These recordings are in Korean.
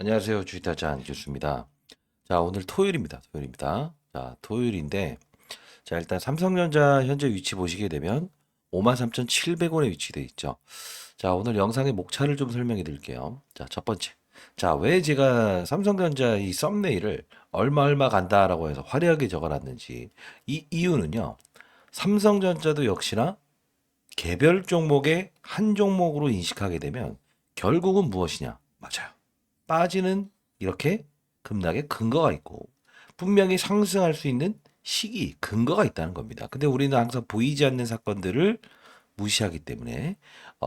안녕하세요. 주식타자 안교수입니다. 자, 오늘 토요일입니다. 자, 토요일인데, 자, 일단 삼성전자 현재 위치 보시게 되면 53,700원에 위치되어 있죠. 자, 오늘 영상의 목차를 좀 설명해 드릴게요. 자, 첫 번째. 자, 왜 제가 삼성전자 이 썸네일을 얼마 간다라고 해서 화려하게 적어놨는지. 이 이유는요. 삼성전자도 역시나 개별 종목의 한 종목으로 인식하게 되면 결국은 무엇이냐? 맞아요. 빠지는 이렇게 급락의 근거가 있고 분명히 상승할 수 있는 시기, 근거가 있다는 겁니다. 근데 우리는 항상 보이지 않는 사건들을 무시하기 때문에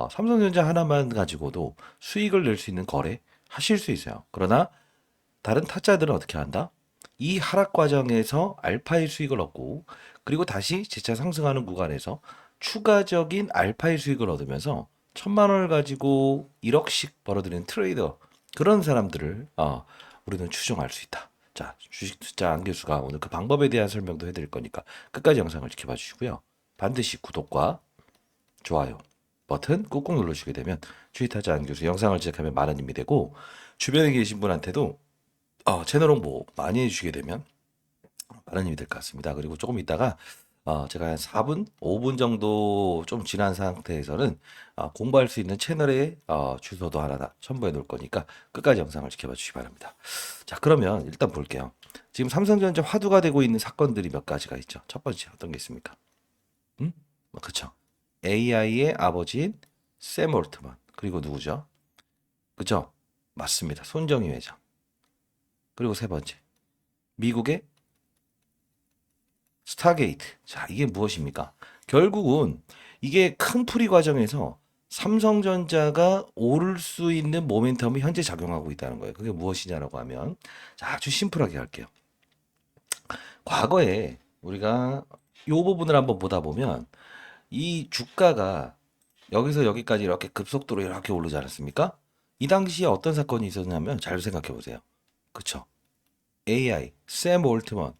삼성전자 하나만 가지고도 수익을 낼 수 있는 거래 하실 수 있어요. 그러나 다른 타짜들은 어떻게 한다? 이 하락 과정에서 알파의 수익을 얻고 그리고 다시 재차 상승하는 구간에서 추가적인 알파의 수익을 얻으면서 1,000만 원을 가지고 1억씩 벌어들이는 트레이더 그런 사람들을 우리는 추정할 수 있다. 자, 주식 투자 안교수가 오늘 그 방법에 대한 설명도 해드릴 거니까 끝까지 영상을 지켜봐 주시고요. 반드시 구독과 좋아요 버튼 꾹꾹 눌러주시게 되면 주식 투자 안교수 영상을 제작하면 많은 힘이 되고 주변에 계신 분한테도 채널 홍보 많이 해주시게 되면 많은 힘이 될 것 같습니다. 그리고 조금 있다가 제가 한 4분, 5분 정도 좀 지난 상태에서는 공부할 수 있는 채널의 주소도 하나 다 첨부해 놓을 거니까 끝까지 영상을 지켜봐 주시기 바랍니다. 자, 그러면 일단 볼게요. 지금 삼성전자 화두가 되고 있는 사건들이 몇 가지가 있죠. 첫 번째 어떤 게 있습니까? 음? 그쵸. AI의 아버지인 샘 올트만. 그리고 누구죠? 그죠? 맞습니다. 손정희 회장. 그리고 세 번째. 미국의 스타게이트. 자, 이게 무엇입니까? 결국은 이게 큰 풀이 과정에서 삼성전자가 오를 수 있는 모멘텀이 현재 작용하고 있다는 거예요. 그게 무엇이냐라고 하면, 자, 아주 심플하게 할게요. 과거에 우리가 이 부분을 한번 보다 보면 이 주가가 여기서 여기까지 이렇게 급속도로 이렇게 오르지 않았습니까? 이 당시에 어떤 사건이 있었냐면 잘 생각해 보세요. 그쵸? AI, 샘 올트먼,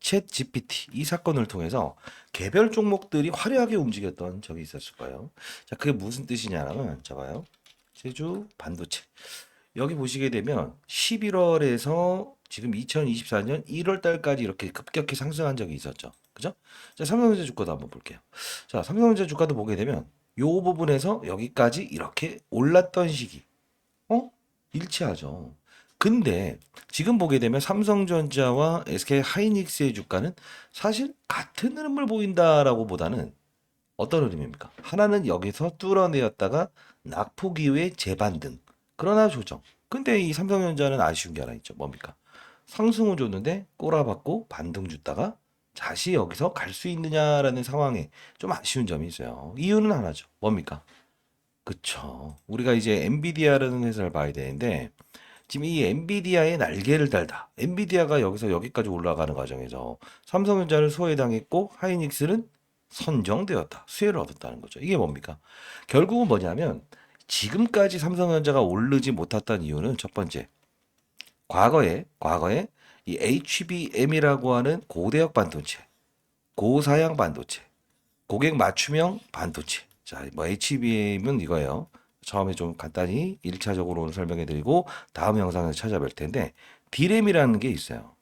챗 GPT 이 사건을 통해서 개별 종목들이 화려하게 움직였던 적이 있었을 거예요. 자, 그게 무슨 뜻이냐면, 자 봐요. 제주 반도체. 여기 보시게 되면 11월에서 지금 2024년 1월 달까지 이렇게 급격히 상승한 적이 있었죠. 그죠? 자, 삼성전자 주가도 한번 볼게요. 자, 삼성전자 주가도 보게 되면 요 부분에서 여기까지 이렇게 올랐던 시기. 어? 일치하죠. 근데 지금 보게 되면 삼성전자와 SK 하이닉스의 주가는 사실 같은 흐름을 보인다라고 보다는 어떤 흐름입니까? 하나는 여기서 뚫어내었다가 낙폭 이후에 재반등. 그러나 조정. 근데 이 삼성전자는 아쉬운 게 하나 있죠. 뭡니까? 상승을 줬는데 꼬라박고 반등 줬다가 다시 여기서 갈 수 있느냐라는 상황에 좀 아쉬운 점이 있어요. 이유는 하나죠. 뭡니까? 그쵸. 우리가 이제 엔비디아라는 회사를 봐야 되는데 지금 이 엔비디아의 날개를 달다. 엔비디아가 여기서 여기까지 올라가는 과정에서 삼성전자를 소외당했고 하이닉스는 선정되었다. 수혜를 얻었다는 거죠. 이게 뭡니까? 결국은 뭐냐면 지금까지 삼성전자가 오르지 못했던 이유는 첫 번째, 과거에 이 HBM이라고 하는 고대역 반도체, 고사양 반도체, 고객 맞춤형 반도체. 자, 뭐 HBM은 이거예요. 처음에 좀 간단히 1차적으로 설명해 드리고 다음 영상에서 찾아뵐 텐데 D램이라는 게 있어요.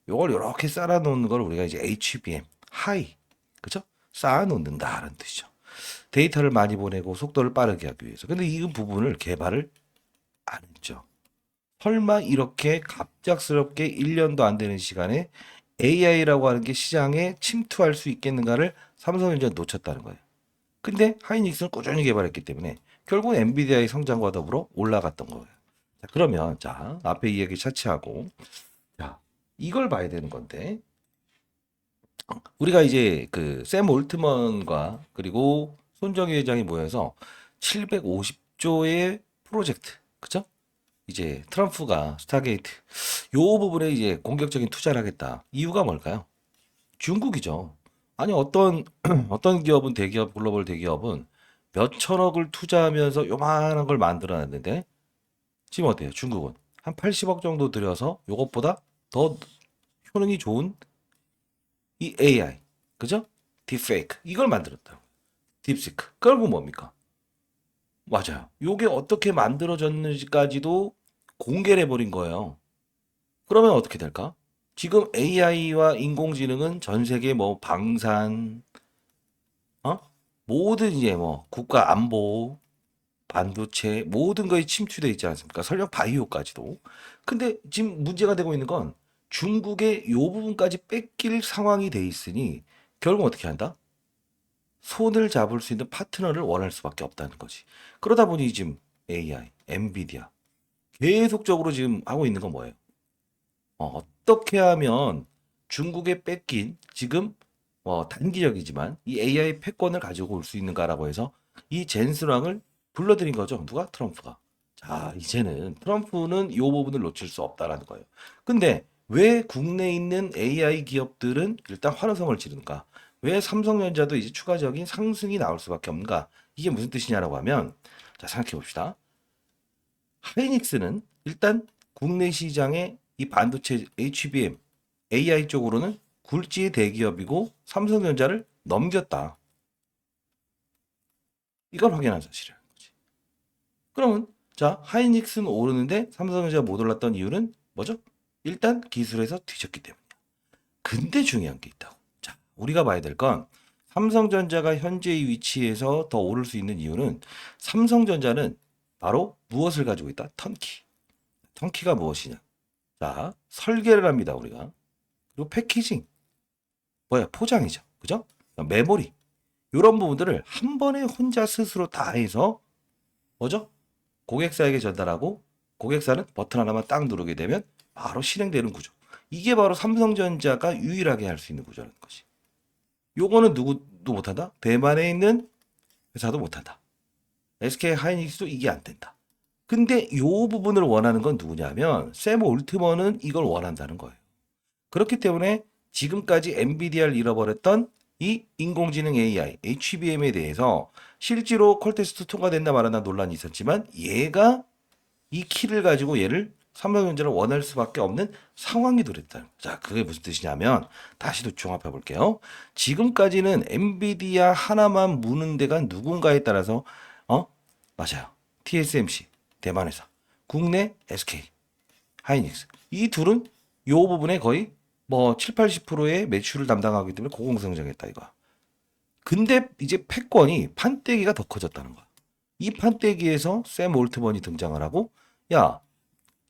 요걸 이렇게 쌓아 놓는 걸 우리가 이제 HBM, 하이. 그죠? 쌓아 놓는다라는 뜻이죠. 데이터를 많이 보내고 속도를 빠르게 하기 위해서. 근데 이 부분을 개발을 안 했죠. 설마 이렇게 갑작스럽게 1년도 안 되는 시간에 AI라고 하는 게 시장에 침투할 수 있겠는가를 삼성전자는 놓쳤다는 거예요. 근데 하이닉스는 꾸준히 개발했기 때문에 결국 엔비디아의 성장과 더불어 올라갔던 거예요. 자, 그러면 자, 앞에 이야기 차치하고 자, 이걸 봐야 되는 건데 우리가 이제 그 샘 올트먼과 그리고 손정희 회장이 모여서 750조의 프로젝트, 그죠? 이제 트럼프가 스타게이트 요 부분에 이제 공격적인 투자를 하겠다. 이유가 뭘까요? 중국이죠. 아니 어떤 어떤 기업은 대기업 글로벌 대기업은 몇 천억을 투자하면서 요만한 걸 만들어놨는데 지금 어때요? 중국은 한 80억 정도 들여서 요것보다 더 효능이 좋은 이 AI 그죠? 딥페이크 이걸 만들었다. 딥시크 결국 뭡니까? 맞아요. 요게 어떻게 만들어졌는지까지도 공개를 해버린 거예요. 그러면 어떻게 될까? 지금 AI와 인공지능은 전 세계 뭐 방산, 어? 모든 이제 뭐 국가 안보, 반도체 모든 거에 침투돼 있지 않습니까? 설령 바이오까지도. 근데 지금 문제가 되고 있는 건 중국의 요 부분까지 뺏길 상황이 돼 있으니 결국 어떻게 한다? 손을 잡을 수 있는 파트너를 원할 수밖에 없다는 거지. 그러다 보니 지금 AI, 엔비디아 계속적으로 지금 하고 있는 건 뭐예요? 어떻게 하면 중국에 뺏긴 지금 단기적이지만 이 AI 패권을 가지고 올 수 있는가라고 해서 이 젠스랑을 불러들인 거죠. 누가? 트럼프가. 자, 이제는 트럼프는 이 부분을 놓칠 수 없다라는 거예요. 근데 왜 국내에 있는 AI 기업들은 일단 환호성을 지르는가? 왜 삼성전자도 이제 추가적인 상승이 나올 수밖에 없는가? 이게 무슨 뜻이냐라고 하면, 자, 생각해 봅시다. 하이닉스는 일단 국내 시장에 이 반도체 HBM, AI 쪽으로는 굴지의 대기업이고 삼성전자를 넘겼다. 이걸 확인한 사실이라는 거지. 그러면 자, 하이닉스는 오르는데 삼성전자가 못 올랐던 이유는 뭐죠? 일단 기술에서 뒤졌기 때문이야. 근데 중요한 게 있다고. 자, 우리가 봐야 될 건 삼성전자가 현재의 위치에서 더 오를 수 있는 이유는 삼성전자는 바로 무엇을 가지고 있다? 턴키. 턴키가 무엇이냐? 자, 설계를 합니다, 우리가. 그리고 패키징. 뭐야, 포장이죠. 그죠? 메모리. 이런 부분들을 한 번에 혼자 스스로 다 해서 뭐죠? 고객사에게 전달하고 고객사는 버튼 하나만 딱 누르게 되면 바로 실행되는 구조. 이게 바로 삼성전자가 유일하게 할 수 있는 구조라는 것이. 요거는 누구도 못한다? 대만에 있는 회사도 못한다. SK 하이닉스도 이게 안 된다. 근데 요 부분을 원하는 건 누구냐면 샘 올트먼은 이걸 원한다는 거예요. 그렇기 때문에 지금까지 엔비디아를 잃어버렸던 이 인공지능 AI, HBM에 대해서 실제로 콜 테스트 통과됐나 말았나 논란이 있었지만 얘가 이 키를 가지고 얘를 삼성전자를 원할 수밖에 없는 상황이 도래했다. 자, 그게 무슨 뜻이냐면 다시 또 종합해 볼게요. 지금까지는 엔비디아 하나만 무는 데가 누군가에 따라서 맞아요. TSMC 대만 회사, 국내 SK 하이닉스 이 둘은 요 부분에 거의 뭐 7, 80%의 매출을 담당하기 때문에 고공성장했다 이거. 근데 이제 패권이 판때기가 더 커졌다는 거야. 이 판때기에서 샘 올트먼이 등장을 하고 야,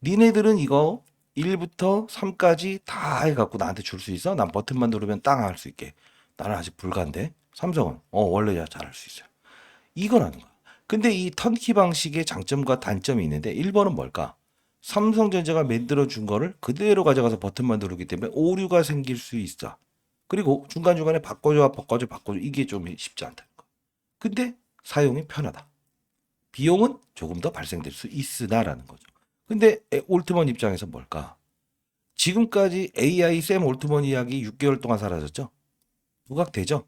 니네들은 이거 1부터 3까지 다 해갖고 나한테 줄 수 있어? 난 버튼만 누르면 땅 할 수 있게. 나는 아직 불가인데. 삼성은 원래 야 잘할 수 있어요. 이거라는 거야. 근데 이 턴키 방식의 장점과 단점이 있는데 1번은 뭘까? 삼성전자가 만들어 준 거를 그대로 가져가서 버튼만 누르기 때문에 오류가 생길 수 있어. 그리고 중간중간에 바꿔줘 이게 좀 쉽지 않다는 거. 근데 사용이 편하다. 비용은 조금 더 발생될 수 있으나라는 거죠. 근데 올트먼 입장에서 뭘까? 지금까지 AI 샘 올트먼 이야기 6개월 동안 사라졌죠? 부각되죠?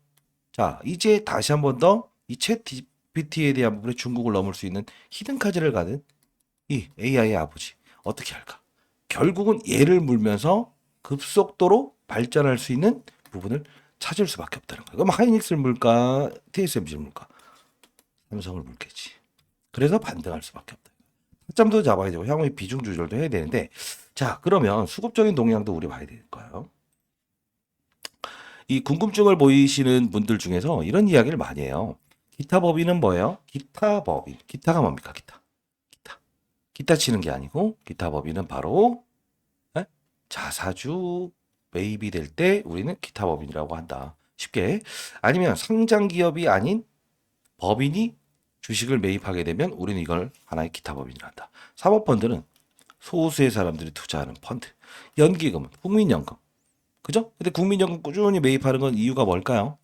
자, 이제 다시 한 번 더 이 챗 GPT에 대한 부분에 중국을 넘을 수 있는 히든카즈를 가는 이 AI의 아버지 어떻게 할까? 결국은 얘를 물면서 급속도로 발전할 수 있는 부분을 찾을 수밖에 없다는 거예요. 그럼 하이닉스를 물까? TSMC를 물까? 삼성을 물겠지. 그래서 반등할 수밖에 없다. 타점도 잡아야 되고 향후에 비중 조절도 해야 되는데 자 그러면 수급적인 동향도 우리 봐야 될까요? 이 궁금증을 보이시는 분들 중에서 이런 이야기를 많이 해요. 기타 법인은 뭐예요? 기타 법인. 기타가 뭡니까? 기타. 기타 치는 게 아니고 기타 법인은 바로 자사주 매입이 될 때 우리는 기타 법인이라고 한다. 쉽게. 아니면 상장 기업이 아닌 법인이 주식을 매입하게 되면 우리는 이걸 하나의 기타 법인이라 한다. 사모펀드는 소수의 사람들이 투자하는 펀드. 연기금은 국민연금. 그죠? 근데 국민연금 꾸준히 매입하는 건 이유가 뭘까요?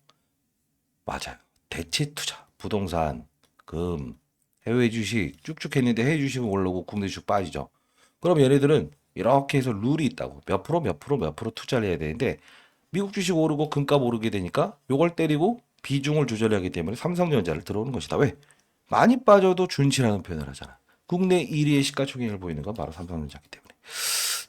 맞아요. 대체 투자, 부동산, 금, 해외 주식 쭉쭉 했는데 해외 주식은 오르고 국내 주식 빠지죠. 그럼 얘네들은 이렇게 해서 룰이 있다고. 몇 프로 투자를 해야 되는데 미국 주식 오르고 금값 오르게 되니까 요걸 때리고 비중을 조절하기 때문에 삼성전자를 들어오는 것이다. 왜? 많이 빠져도 준치라는 표현을 하잖아. 국내 1위의 시가총액을 보이는 건 바로 삼성전자이기 때문에.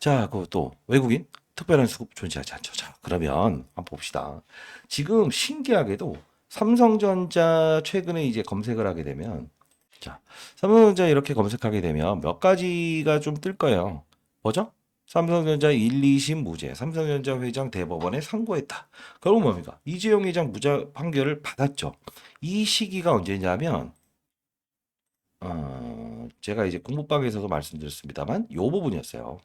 자, 그것도 외국인 특별한 수급 존재하지 않죠. 자, 그러면 한번 봅시다. 지금 신기하게도 삼성전자 최근에 이제 검색을 하게 되면 자, 삼성전자 이렇게 검색하게 되면 몇 가지가 좀 뜰 거예요. 뭐죠? 삼성전자 1, 2심 무죄, 삼성전자 회장 대법원에 상고했다. 결국 뭡니까? 이재용 회장 무죄 판결을 받았죠. 이 시기가 언제냐면, 제가 이제 공부방에서도 말씀드렸습니다만, 요 부분이었어요.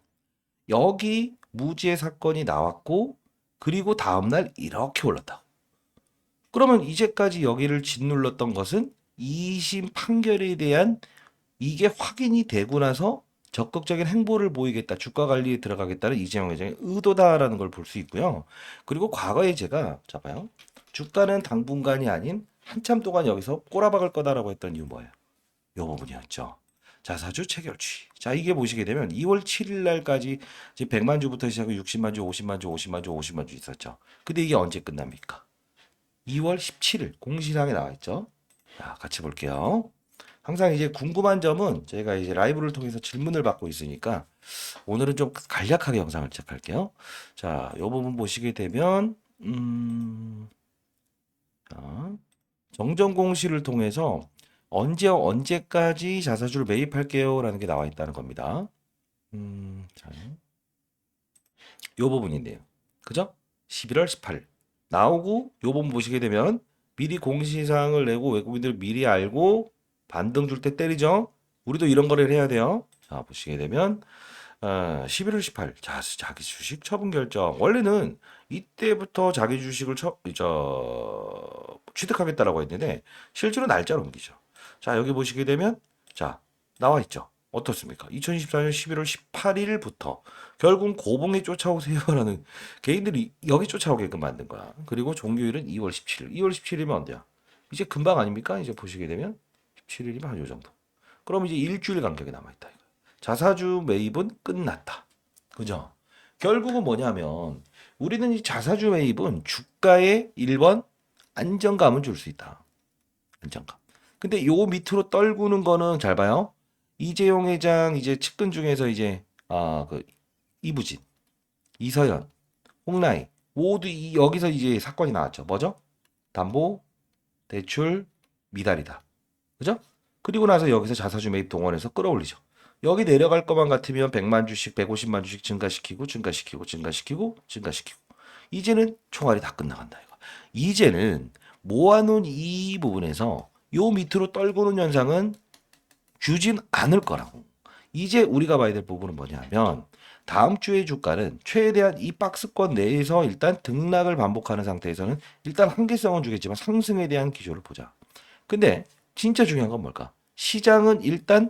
여기 무죄 사건이 나왔고, 그리고 다음날 이렇게 올랐다. 그러면 이제까지 여기를 짓눌렀던 것은 2심 판결에 대한 이게 확인이 되고 나서 적극적인 행보를 보이겠다, 주가 관리에 들어가겠다는 이재용 회장의 의도다라는 걸 볼 수 있고요. 그리고 과거에 제가 잡아요. 주가는 당분간이 아닌 한참 동안 여기서 꼬라박을 거다라고 했던 이유 뭐예요? 이 부분이었죠. 자사주 체결주의. 자, 이게 보시게 되면 2월 7일 날까지 이제 100만 주부터 시작해 60만 주, 50만 주, 50만 주, 50만 주 있었죠. 근데 이게 언제 끝납니까? 2월 17일 공시상에 나와 있죠. 자, 같이 볼게요. 항상 이제 궁금한 점은 제가 이제 라이브를 통해서 질문을 받고 있으니까 오늘은 좀 간략하게 영상을 시작할게요. 자, 이 부분 보시게 되면 자, 정정 공시를 통해서 언제까지 자사주를 매입할게요라는 게 나와 있다는 겁니다. 자, 이 부분인데요. 그죠? 11월 18일 나오고 요 부분 보시게 되면 미리 공시사항을 내고 외국인들 미리 알고 반등 줄 때 때리죠. 우리도 이런 거래를 해야 돼요. 자, 보시게 되면 11월 18일 자기 주식 처분 결정. 원래는 이때부터 자기 주식을 취득하겠다라고 했는데 실제로 날짜를 옮기죠. 자, 여기 보시게 되면 자, 나와 있죠. 어떻습니까? 2024년 11월 18일부터 결국 고봉에 쫓아오세요라는 개인들이 여기 쫓아오게끔 만든 거야. 그리고 종료일은 2월 17일. 2월 17일이면 언제야? 이제 금방 아닙니까? 이제 보시게 되면 17일이면 한 요 정도. 그럼 이제 일주일 간격이 남아있다. 자사주 매입은 끝났다. 그죠? 결국은 뭐냐면 우리는 이 자사주 매입은 주가에 1번 안정감을 줄 수 있다. 안정감. 근데 요 밑으로 떨구는 거는 잘 봐요. 이재용 회장 이제 측근 중에서 이제 그 이부진, 이서연, 홍라희 모두 여기서 이제 사건이 나왔죠. 뭐죠? 담보, 대출, 미달이다. 그죠? 그리고 나서 여기서 자사주 매입 동원해서 끌어올리죠. 여기 내려갈 것만 같으면 100만 주씩, 150만 주씩 증가시키고, 증가시키고, 증가시키고, 증가시키고. 이제는 총알이 다 끝나간다. 이거. 이제는 모아놓은 이 부분에서 요 밑으로 떨구는 현상은 주진 않을 거라고. 이제 우리가 봐야 될 부분은 뭐냐면 다음 주의 주가는 최대한 이 박스권 내에서 일단 등락을 반복하는 상태에서는 일단 한계성은 주겠지만 상승에 대한 기조를 보자. 근데 진짜 중요한 건 뭘까? 시장은 일단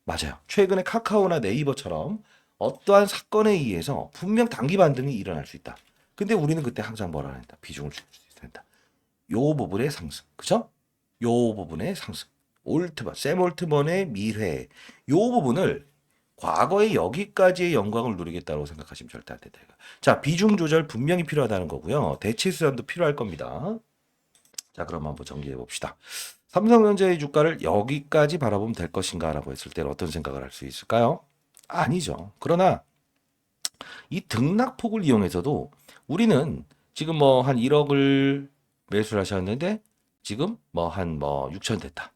맞아요. 최근에 카카오나 네이버처럼 어떠한 사건에 의해서 분명 단기 반등이 일어날 수 있다. 근데 우리는 그때 항상 뭐라 한다? 비중을 줄 수 있어야 된다. 요 부분의 상승. 그죠? 요 부분의 상승. 올트먼, 샘 올트먼의 미래. 요 부분을 과거에 여기까지의 영광을 누리겠다고 생각하시면 절대 안 된다. 자, 비중 조절 분명히 필요하다는 거고요. 대체 수단도 필요할 겁니다. 자, 그럼 한번 정리해 봅시다. 삼성전자의 주가를 여기까지 바라보면 될 것인가라고 했을 때는 어떤 생각을 할 수 있을까요? 아니죠. 그러나 이 등락폭을 이용해서도 우리는 지금 뭐 한 1억을 매수를 하셨는데 지금 뭐 한 6천 됐다.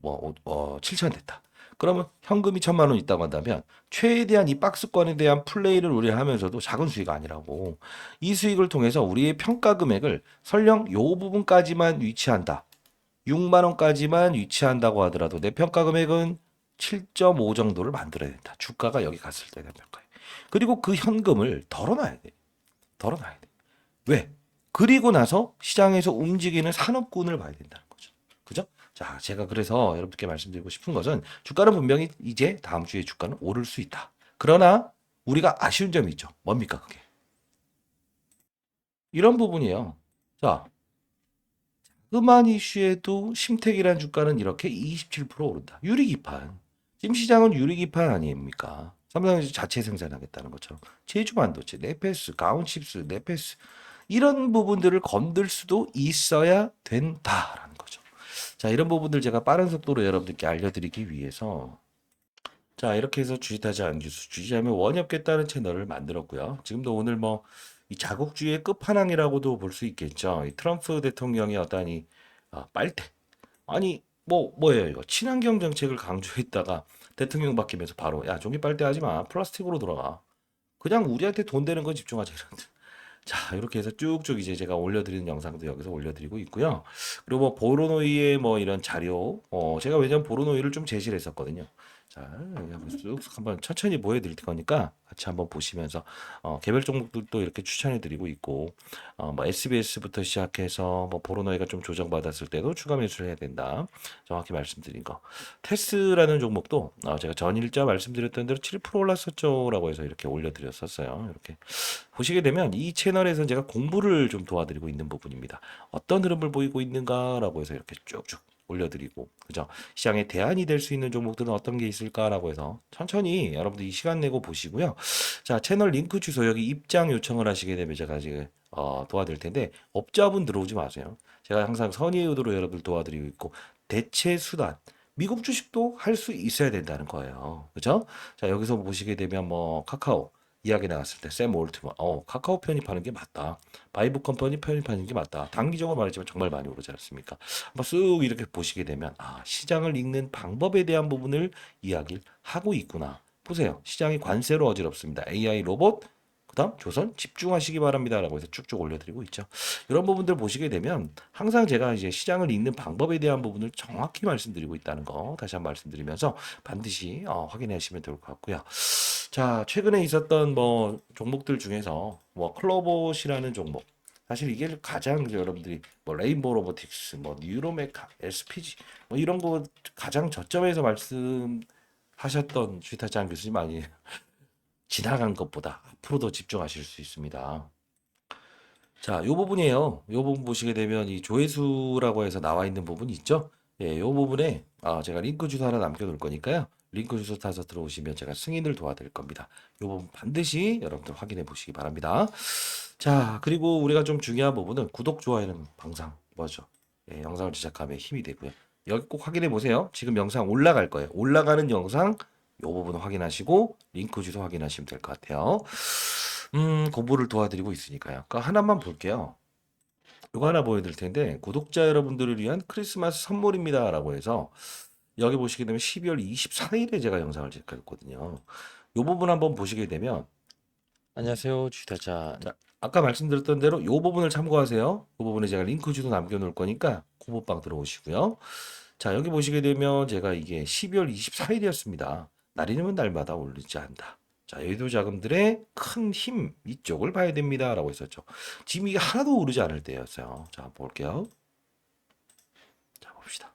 7천 됐다. 그러면 현금이 1,000만 원 있다고 한다면 최대한 이 박스권에 대한 플레이를 우리가 하면서도 작은 수익이 아니라고 이 수익을 통해서 우리의 평가 금액을 설령 요 부분까지만 위치한다. 6만 원까지만 위치한다고 하더라도 내 평가 금액은 7.5 정도를 만들어야 된다. 주가가 여기 갔을 때 대한 평가에. 그리고 그 현금을 덜어놔야 돼. 덜어놔야 돼. 왜? 그리고 나서 시장에서 움직이는 산업군을 봐야 된다는 거죠. 그죠? 자, 제가 그래서 여러분께 말씀드리고 싶은 것은 주가는 분명히 이제 다음 주에 주가는 오를 수 있다. 그러나 우리가 아쉬운 점이 있죠. 뭡니까 그게? 이런 부분이에요. 자, 음한 이슈에도 심택이라는 주가는 이렇게 27% 오른다. 유리기판. 지금 시장은 유리기판 아닙니까? 삼성전자 자체 생산하겠다는 것처럼 제주 반도체, 네페스, 가온칩스, 네페스 이런 부분들을 건들 수도 있어야 된다라는 거죠. 자, 이런 부분들 제가 빠른 속도로 여러분들께 알려드리기 위해서 자, 이렇게 해서 주식타자 안규수 주식하면 원이 없겠다는 채널을 만들었고요. 지금도 오늘 뭐 이 자국주의의 끝판왕이라고도 볼 수 있겠죠. 이 트럼프 대통령의 어떤 이 빨대. 아니 뭐예요, 이거? 친환경 정책을 강조했다가 대통령 바뀌면서 바로 야, 종이 빨대 하지 마. 플라스틱으로 돌아가. 그냥 우리한테 돈 되는 거 집중하자. 이런. 자, 이렇게 해서 쭉쭉 이제 제가 올려드리는 영상도 여기서 올려드리고 있고요. 그리고 뭐 보로노이의 뭐 이런 자료, 제가 왜냐면 보로노이를 좀 제시를 했었거든요. 자, 여기 한번 쑥 한번 천천히 보여드릴 거니까 같이 한번 보시면서 개별 종목들도 이렇게 추천해드리고 있고, 뭐 SBS부터 시작해서 뭐 보로노이가 좀 조정받았을 때도 추가 매수를 해야 된다. 정확히 말씀드린 거. 테스라는 종목도 제가 전일자 말씀드렸던 대로 7% 올랐었죠라고 해서 이렇게 올려드렸었어요. 이렇게 보시게 되면 이 채널에서는 제가 공부를 좀 도와드리고 있는 부분입니다. 어떤 흐름을 보이고 있는가라고 해서 이렇게 쭉쭉 올려드리고, 그죠? 시장에 대안이 될 수 있는 종목들은 어떤 게 있을까라고 해서 천천히 여러분들 이 시간 내고 보시고요. 자, 채널 링크 주소 여기 입장 요청을 하시게 되면 제가 지금 도와드릴 텐데 업자분 들어오지 마세요. 제가 항상 선의의 의도로 여러분들 도와드리고 있고 대체 수단 미국 주식도 할 수 있어야 된다는 거예요. 그죠? 자, 여기서 보시게 되면 뭐 카카오 이야기 나왔을 때 샘 올트먼 카카오 편입하는 게 맞다. 바이브 컴퍼니 편입하는 게 맞다. 단기적으로 말했지만 정말 많이 오르지 않습니까? 한번 쓱 이렇게 보시게 되면 시장을 읽는 방법에 대한 부분을 이야기를 하고 있구나. 보세요. 시장이 관세로 어지럽습니다. AI 로봇 그다음 조선 집중하시기 바랍니다라고 해서 쭉쭉 올려드리고 있죠. 이런 부분들 보시게 되면 항상 제가 이제 시장을 읽는 방법에 대한 부분을 정확히 말씀드리고 있다는 거 다시 한번 말씀드리면서 반드시 확인하시면 될 것 같고요. 자, 최근에 있었던 뭐 종목들 중에서 뭐 클로봇이라는 종목. 사실 이게 가장 여러분들이 뭐 레인보우 로보틱스, 뭐 뉴로메카, SPG 뭐 이런 거 가장 저점에서 말씀하셨던 주타장 교수님 아니에요. 지나간 것보다 앞으로도 집중하실 수 있습니다. 자, 요 부분이에요. 요 부분 보시게 되면 이 조회수라고 해서 나와 있는 부분이 있죠? 예, 요 부분에 제가 링크 주소 하나 남겨놓을 거니까요. 링크 주소 타서 들어오시면 제가 승인을 도와드릴 겁니다. 요 부분 반드시 여러분들 확인해 보시기 바랍니다. 자, 그리고 우리가 좀 중요한 부분은 구독, 좋아요는 항상 뭐죠? 예, 영상을 제작하면 힘이 되고요. 여기 꼭 확인해 보세요. 지금 영상 올라갈 거예요. 올라가는 영상 요 부분 확인하시고 링크 주소 확인하시면 될 것 같아요. 공부를 도와드리고 있으니까요. 그러니까 하나만 볼게요. 이거 하나 보여드릴 텐데 구독자 여러분들을 위한 크리스마스 선물입니다라고 해서 여기 보시게 되면 12월 24일에 제가 영상을 제작했거든요. 이 부분 한번 보시게 되면 안녕하세요 주타자. 자, 아까 말씀드렸던 대로 이 부분을 참고하세요. 그 부분에 제가 링크 주소 남겨놓을 거니까 고모방 들어오시고요. 자, 여기 보시게 되면 제가 이게 12월 24일이었습니다. 날이면 날마다 오르지 않다. 자, 여의도 자금들의 큰 힘 이쪽을 봐야 됩니다라고 했었죠. 지금 이게 하나도 오르지 않을 때였어요. 자, 볼게요. 자, 봅시다.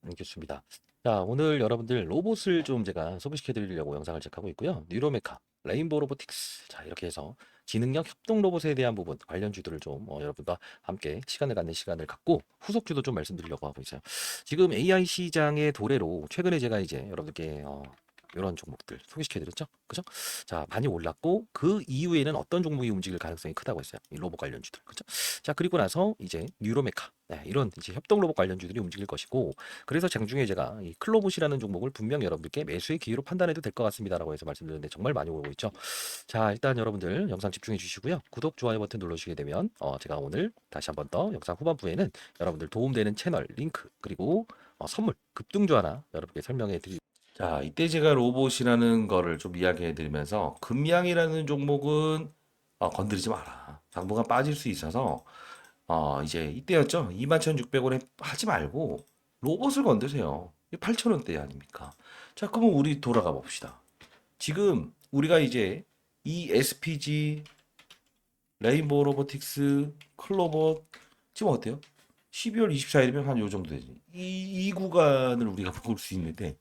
알겠습니다. 자, 오늘 여러분들 로봇을 좀 제가 소개시켜 드리려고 영상을 제작하고 있고요. 뉴로메카, 레인보우 로보틱스. 자, 이렇게 해서 지능형 협동 로봇에 대한 부분 관련주들을 좀 여러분과 함께 시간을 갖는 시간을 갖고 후속주도 좀 말씀드리려고 하고 있어요. 지금 AI 시장의 도래로 최근에 제가 이제 여러분들께 이런 종목들 소개시켜드렸죠, 그죠? 자, 많이 올랐고 그 이후에는 어떤 종목이 움직일 가능성이 크다고 했어요. 이 로봇 관련주들, 그죠? 자, 그리고 나서 이제 뉴로메카, 네, 이런 이제 협동 로봇 관련주들이 움직일 것이고, 그래서 장중에 제가 이 클로봇이라는 종목을 분명 여러분들께 매수의 기회로 판단해도 될 것 같습니다라고 해서 말씀드렸는데 정말 많이 오고 있죠. 자, 일단 여러분들 영상 집중해 주시고요. 구독, 좋아요 버튼 눌러주시게 되면 제가 오늘 다시 한번 더 영상 후반부에는 여러분들 도움되는 채널 링크 그리고 선물 급등주 하나 여러분께 설명해 드릴. 자, 이때 제가 로봇이라는 거를 좀 이야기해 드리면서 금양이라는 종목은 건드리지 마라. 당분간 빠질 수 있어서 이제 이때였죠. 21,600원에 하지 말고 로봇을 건드세요. 8,000원대 아닙니까? 자, 그러면 우리 돌아가 봅시다. 지금 우리가 이제 이 SPG, 레인보우 로보틱스, 클로봇 지금 어때요? 12월 24일이면 한 요 정도 되지. 이 구간을 우리가 볼 수 있는데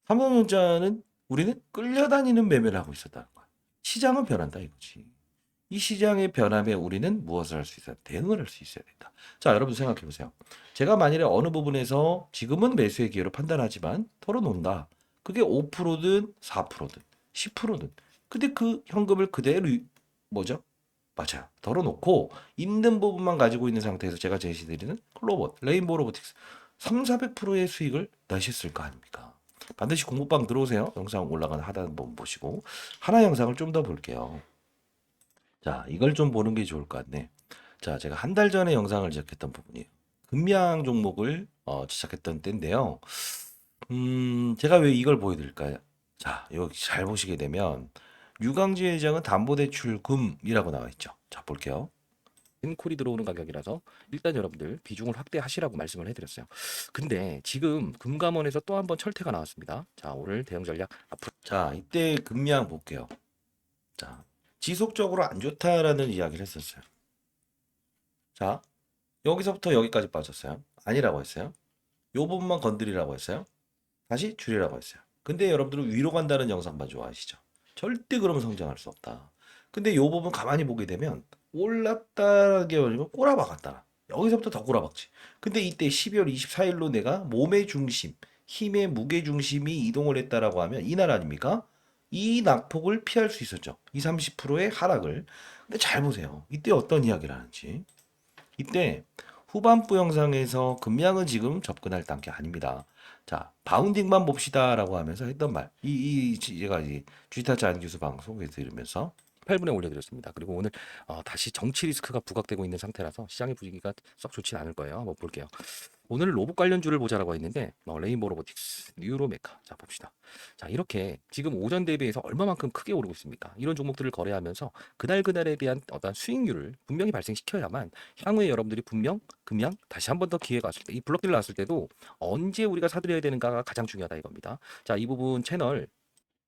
삼성전자는 우리는 끌려다니는 매매를 하고 있었다는 거야. 시장은 변한다 이거지. 이 시장의 변함에 우리는 무엇을 할 수 있어야 대응을 할 수 있어야 된다. 자, 여러분 생각해 보세요. 제가 만일에 어느 부분에서 지금은 매수의 기회로 판단하지만 털어놓는다. 그게 5%든 4%든 10%든. 근데 그 현금을 그대로 뭐죠? 맞아요. 덜어놓고 있는 부분만 가지고 있는 상태에서 제가 제시드리는 클로버, 레인보우 로보틱스 3, 400%의 수익을 내셨을 거 아닙니까? 반드시 공부방 들어오세요. 영상 올라가는 하단 부분 보시고 하나 영상을 좀 더 볼게요. 자, 이걸 좀 보는 게 좋을 것 같네. 자, 제가 한 달 전에 영상을 제작했던 부분이에요. 금양 종목을 시작했던 때인데요. 제가 왜 이걸 보여드릴까요? 자, 여기 잘 보시게 되면 유광지 회장은 담보대출금이라고 나와 있죠. 자, 볼게요. 콜이 들어오는 가격이라서 일단 여러분들 비중을 확대하시라고 말씀을 해드렸어요. 근데 지금 금감원에서 또 한 번 철퇴가 나왔습니다. 자, 오늘 대응 전략 앞으로 자, 이때 금양 볼게요. 자, 지속적으로 안 좋다라는 이야기를 했었어요. 자, 여기서부터 여기까지 빠졌어요. 아니라고 했어요. 요 부분만 건드리라고 했어요. 다시 줄이라고 했어요. 근데 여러분들은 위로 간다는 영상만 좋아하시죠? 절대 그러면 성장할 수 없다. 근데 요 부분 가만히 보게 되면 올랐다게 버리면 꼬라박았다. 여기서부터 더 꼬라박지. 근데 이때 12월 24일로 내가 몸의 중심, 힘의 무게 중심이 이동을 했다라고 하면 이날 아닙니까? 이 낙폭을 피할 수 있었죠. 20, 30%의 하락을. 근데 잘 보세요. 이때 어떤 이야기를 하는지. 이때 후반부 영상에서 금량은 지금 접근할 단계 아닙니다. 자, 바운딩만 봅시다라고 하면서 했던 말. 제가 이 주식타짜 안 교수 방송에 들으면서 8분에 올려드렸습니다. 그리고 오늘 다시 정치 리스크가 부각되고 있는 상태라서 시장의 분위기가 썩 좋진 않을 거예요. 한번 볼게요. 오늘 로봇 관련주를 보자라고 했는데 레인보우 로보틱스, 뉴로메카. 자, 봅시다. 자, 이렇게 지금 오전 대비해서 얼마만큼 크게 오르고 있습니까? 이런 종목들을 거래하면서 그날에 대한 어떤 수익률을 분명히 발생시켜야만 향후에 여러분들이 분명 금량 다시 한 번 더 기회가 왔을 때 이 블록들 나왔을 때도 언제 우리가 사들여야 되는가가 가장 중요하다 이겁니다. 자, 이 부분 채널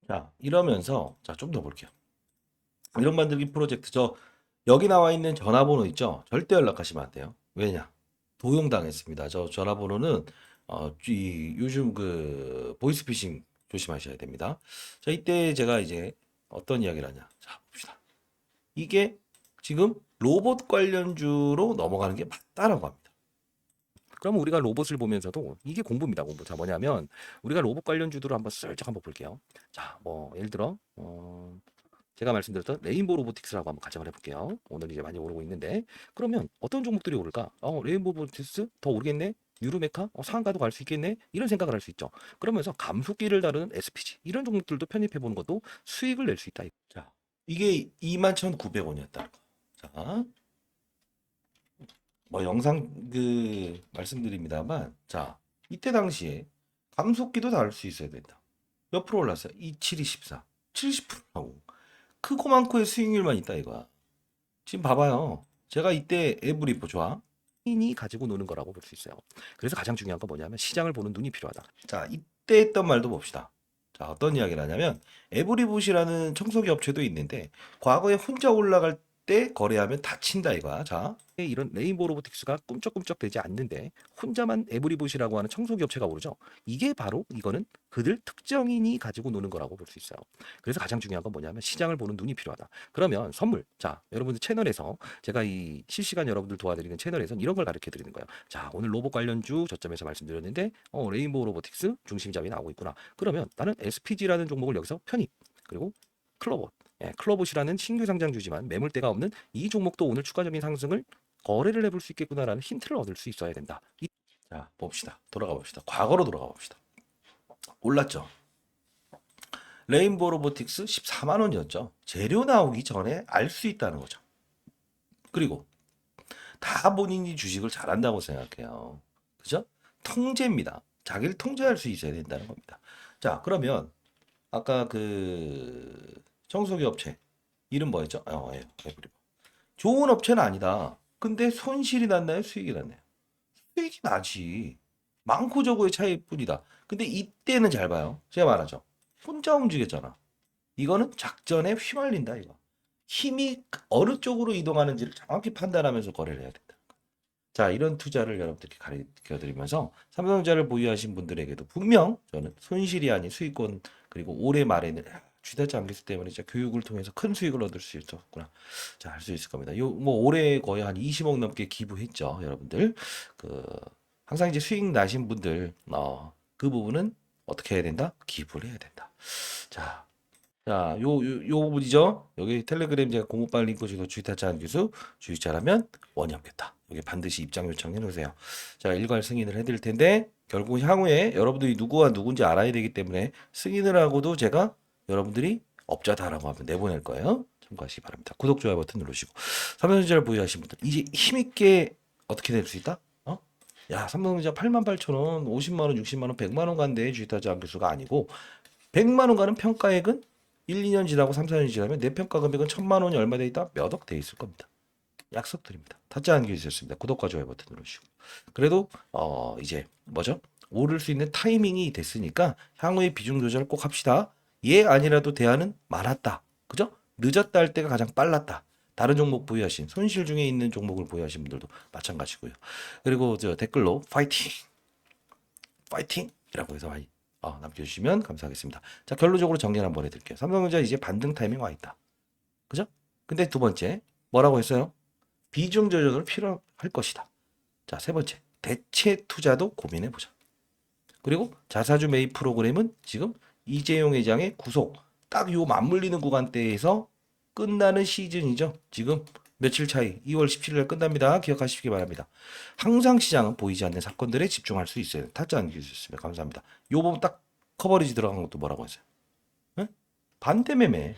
자, 이러면서 자, 좀 더 볼게요. 이런 만들기 프로젝트 여기 나와 있는 전화번호 있죠? 절대 연락하시면 안 돼요. 왜냐? 도용당했습니다. 저 전화번호는 요즘 그 보이스피싱 조심하셔야 됩니다. 자, 이때 제가 이제 어떤 이야기를 하냐? 자, 봅시다. 이게 지금 로봇 관련주로 넘어가는 게 맞다라고 합니다. 그러면 우리가 로봇을 보면서도 이게 공부입니다. 공부. 자, 뭐냐면 우리가 로봇 관련주들을 한번 슬쩍 한번 볼게요. 자, 뭐 예를 들어 제가 말씀드렸던 레인보우 로보틱스라고 한번 가정을 해볼게요. 오늘 이제 많이 오르고 있는데 그러면 어떤 종목들이 오를까? 레인보우 로보틱스 더 오르겠네? 뉴로메카? 상한가도 갈 수 있겠네? 이런 생각을 할 수 있죠. 그러면서 감속기를 다루는 SPG 이런 종목들도 편입해 보는 것도 수익을 낼 수 있다. 자, 이게 21,900원이었다는 거. 자, 뭐 영상 그 말씀드립니다만, 자, 이때 당시에 감속기도 다룰 수 있어야 된다. 몇 프로 올랐어요? 27, 24, 70%라고. 크고 많고의 수익률만 있다 이거야. 지금 봐봐요. 제가 이때 에브리포 좋아. 인이 가지고 노는 거라고 볼 수 있어요. 그래서 가장 중요한 건 뭐냐면 시장을 보는 눈이 필요하다. 자, 이때 했던 말도 봅시다. 자, 어떤 이야기를 하냐면 에브리봇이라는 청소기 업체도 있는데 과거에 혼자 올라갈 때 거래하면 다친다 이거야. 자, 이런 레인보우 로보틱스가 꿈쩍꿈쩍 되지 않는데 혼자만 에브리봇이라고 하는 청소기 업체가 오르죠. 이게 바로 이거는 그들 특정인이 가지고 노는 거라고 볼 수 있어요. 그래서 가장 중요한 건 뭐냐면 시장을 보는 눈이 필요하다. 그러면 선물. 자, 여러분들 채널에서 제가 이 실시간 여러분들 도와드리는 채널에서는 이런 걸 가르쳐 드리는 거예요. 자, 오늘 로봇 관련주 저점에서 말씀드렸는데 레인보우 로보틱스 중심 잡이 나오고 있구나. 그러면 나는 SPG라는 종목을 여기서 편입. 그리고 클로봇. 클로봇이라는 신규 상장주지만 매물대가 없는 이 종목도 오늘 추가적인 상승을 거래를 해볼 수 있겠구나라는 힌트를 얻을 수 있어야 된다. 자, 봅시다. 돌아가 봅시다. 과거로 돌아가 봅시다. 올랐죠. 레인보우 로보틱스 14만 원이었죠. 재료 나오기 전에 알 수 있다는 거죠. 그리고 다 본인이 주식을 잘한다고 생각해요. 그죠? 통제입니다. 자기를 통제할 수 있어야 된다는 겁니다. 자, 그러면 아까 그 청소기 업체 이름 뭐였죠? 예, 에브리버. 좋은 업체는 아니다. 근데 손실이 났나요? 수익이 났나요? 수익이 나지. 많고 적고의 차이뿐이다. 근데 이때는 잘 봐요. 제가 말하죠. 혼자 움직였잖아. 이거는 작전에 휘말린다, 이거. 힘이 어느 쪽으로 이동하는지를 정확히 판단하면서 거래를 해야 된다. 자, 이런 투자를 여러분들께 가르쳐 드리면서 삼성전자를 보유하신 분들에게도 분명 저는 손실이 아닌 수익권 그리고 올해 말에는 쥐다지 않겠기 때문에 진짜 교육을 통해서 큰 수익을 얻을 수 있었구나. 자, 할 수 있을 겁니다. 요 뭐 올해 거의 한 20억 넘게 기부했죠, 여러분들. 그 항상 이제 수익 나신 분들 그 부분은 어떻게 해야 된다? 기부를 해야 된다. 자, 자, 요 부분이죠. 여기 텔레그램 제가 공부방 링크 주고 주식타짜 한 교수 주식 잘하면 원이 없겠다. 여기 반드시 입장 요청해 놓으세요. 자, 일괄 승인을 해드릴 텐데 결국 향후에 여러분들이 누구와 누군지 알아야 되기 때문에 승인을 하고도 제가 여러분들이 업자다라고 하면 내보낼 거예요. 참고하시기 바랍니다. 구독, 좋아요 버튼 누르시고 삼성전자를 보유하신 분들 이제 힘있게 어떻게 될 수 있다? 야, 삼성전자 88,000원, 50만 원, 60만 원, 100만 원 간대 주식타자 교수가 아니고 100만 원 가는 평가액은 1, 2년 지나고 3, 4년 지나면 내 평가 금액은 1,000만 원이 얼마 돼 있다? 몇 억 돼 있을 겁니다. 약속드립니다. 타짜 안기주셨습니다 구독과 좋아요 버튼 누르시고. 그래도 이제 뭐죠? 오를 수 있는 타이밍이 됐으니까 향후에 비중 조절 꼭 합시다. 예 아니라도 대안은 많았다. 그죠? 늦었다 할 때가 가장 빨랐다. 다른 종목 보유하신 손실 중에 있는 종목을 보유하신 분들도 마찬가지고요. 그리고 저 댓글로 파이팅, 파이팅이라고 해서 많이 남겨주시면 감사하겠습니다. 자, 결론적으로 정리 한번 해드릴게요. 삼성전자 이제 반등 타이밍 와 있다. 그죠? 근데 두 번째 뭐라고 했어요? 비중 조절을 필요할 것이다. 자, 세 번째, 대체 투자도 고민해 보자. 그리고 자사주 매입 프로그램은 지금 이재용 회장의 구속 딱 요 맞물리는 구간대에서 끝나는 시즌이죠. 지금 며칠 차이 2월 17일 끝납니다. 기억하시기 바랍니다. 항상 시장은 보이지 않는 사건들에 집중할 수 있어요. 타짜 안 주셨습니다. 감사합니다. 요 부분 딱 커버리지 들어간 것도 뭐라고 했어요? 응? 반대 매매.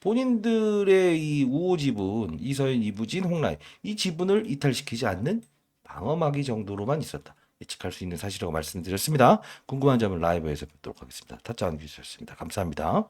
본인들의 이 우호 지분, 이서연, 이부진, 홍라인 이 지분을 이탈시키지 않는 방어막이 정도로만 있었다. 예측할 수 있는 사실이라고 말씀드렸습니다. 궁금한 점은 라이브에서 뵙도록 하겠습니다. 타짜 안 주셨습니다. 감사합니다.